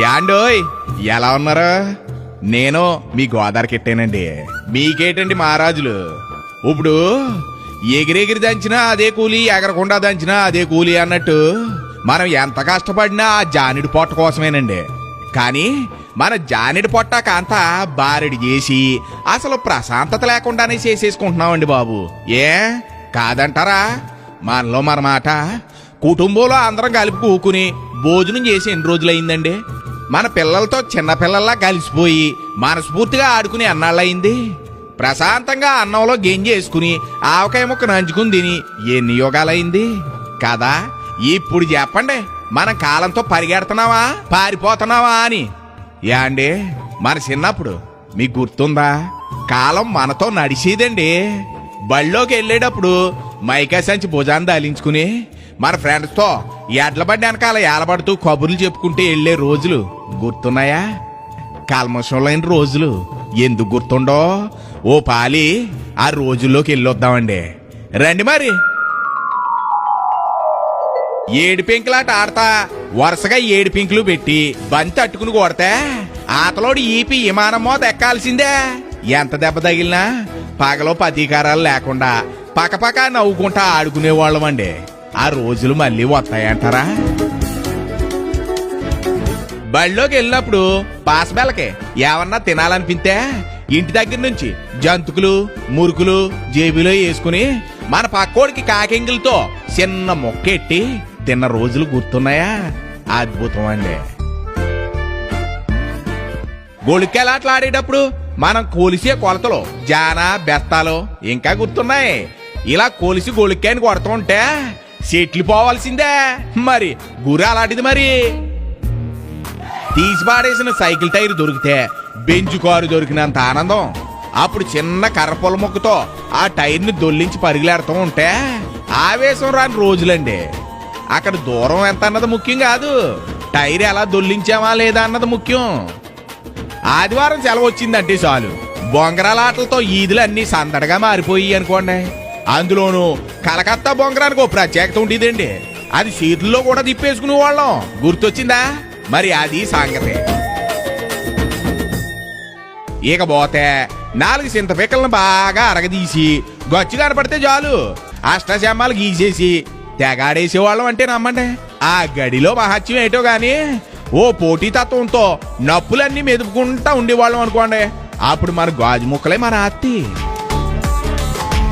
యాండోయ్ ఎలా ఉన్నారు? నేను మీ గోదావరికి ఎట్టానండి. మీకేటండి మహారాజులు? ఇప్పుడు ఎగిరెగిరి దంచినా అదే కూలి, ఎగరకుండా దంచినా అదే కూలి అన్నట్టు మనం ఎంత కష్టపడినా ఆ జానిడి పొట్ట కోసమేనండి. కానీ మన జానిడి పొట్ట కాంత బారెడి చేసి అసలు ప్రశాంతత లేకుండానే చేసేసుకుంటున్నామండి బాబు. ఏ కాదంటారా? మనలో మన మాట కుటుంబంలో అందరం కలిపి కూకుని భోజనం చేసి ఎన్ని రోజులైందండి? మన పిల్లలతో చిన్న పిల్లల్లా కలిసిపోయి మనస్ఫూర్తిగా ఆడుకుని అన్నాళ్ళయింది. ప్రశాంతంగా అన్నంలో గెంజేసుకుని ఆవకాయ ముక్క నంచుకుని తిని ఎన్ని యోగాలైంది కదా? ఇప్పుడు చెప్పండి, మన కాలంతో పరిగెడుతున్నావా పారిపోతున్నావా అని? యాండి మన చిన్నప్పుడు మీకు గుర్తుందా? కాలం మనతో నడిచేదండి. బళ్ళోకి వెళ్ళేటప్పుడు మైకా సంచి భుజాన్ని దాలించుకుని మన ఫ్రెండ్స్తో ఎడ్ల బండి వెనకాల ఏలబడుతూ కబుర్లు చెప్పుకుంటే వెళ్లే రోజులు గుర్తున్నాయా? కల్మషం లేని రోజులు ఎందుకు గుర్తుండో ఓ పాలి ఆ రోజుల్లోకి వెళ్ళొద్దామండి. రండి మరి. ఏడు పెంకులాట ఆడతా వరుసగా 7 పెంకులు పెట్టి బంతి అట్టుకుని కొడితే ఆతలోడు ఈపి విమానం మోత ఎక్కాల్సిందే. ఎంత దెబ్బ తగిలినా పగలో పతీకారాలు లేకుండా పకపక నవ్వుకుంటా ఆడుకునేవాళ్ళం అండి. ఆ రోజులు మళ్ళీ వస్తాయంటారా? బళ్ళోకి వెళ్ళినప్పుడు పాసబెల్లకి ఏమన్నా తినాలనిపిస్తే ఇంటి దగ్గర నుంచి జంతుకులు మురుకులు జేబులో వేసుకుని మన పక్కోడికి కాకింగులతో చిన్న మొక్కెట్టి తిన్న రోజులు గుర్తున్నాయా? అద్భుతం అండి. గొళికెలాట్లు ఆడేటప్పుడు మనం కోలిసే కొలతలు జాన బెత్తాలు ఇంకా గుర్తున్నాయి. ఇలా కోలిసి గొళిక్కాయని కొడుతూ ఉంటే చెట్లు పోవాల్సిందే. మరి గురి అలాంటిది. మరి తీసి పాడేసిన సైకిల్ టైర్ దొరికితే బెంచ్ కారు దొరికినంత ఆనందం. అప్పుడు చిన్న కర్రపొల ముక్కతో ఆ టైర్ని దొల్లించి పరిగెలాడుతూ ఉంటే ఆవేశం రాని రోజులండి. అక్కడ దూరం ఎంత అన్నది ముఖ్యం కాదు, టైర్ ఎలా దొల్లించామా లేదా అన్నది ముఖ్యం. ఆదివారం సెలవు వచ్చిందంటే చాలు బొంగరాల ఆటలతో ఈదులు అన్ని సందడిగా మారిపోయి అనుకోండి. అందులోనూ కలకత్తా బొంగరానికి ఓ ప్రత్యేకత ఉండేదండి. అది సీట్లలో కూడా తిప్పేసుకునే వాళ్ళం. గుర్తొచ్చిందా? మరి అది సంగతి. ఇకపోతే 4 చింత పిక్కలను బాగా అరగదీసి గచ్చు కనపడితే చాలు అష్టజమ్మాలు గీసేసి తెగాడేసేవాళ్ళం అంటే నమ్మండి. ఆ గడిలో మహత్యం ఏటో గాని ఓ పోటీతత్వంతో నప్పులన్నీ మెదుపుకుంటా ఉండేవాళ్ళం అనుకోండి. అప్పుడు మన గాజు ముక్కలే మన ఆత్తి.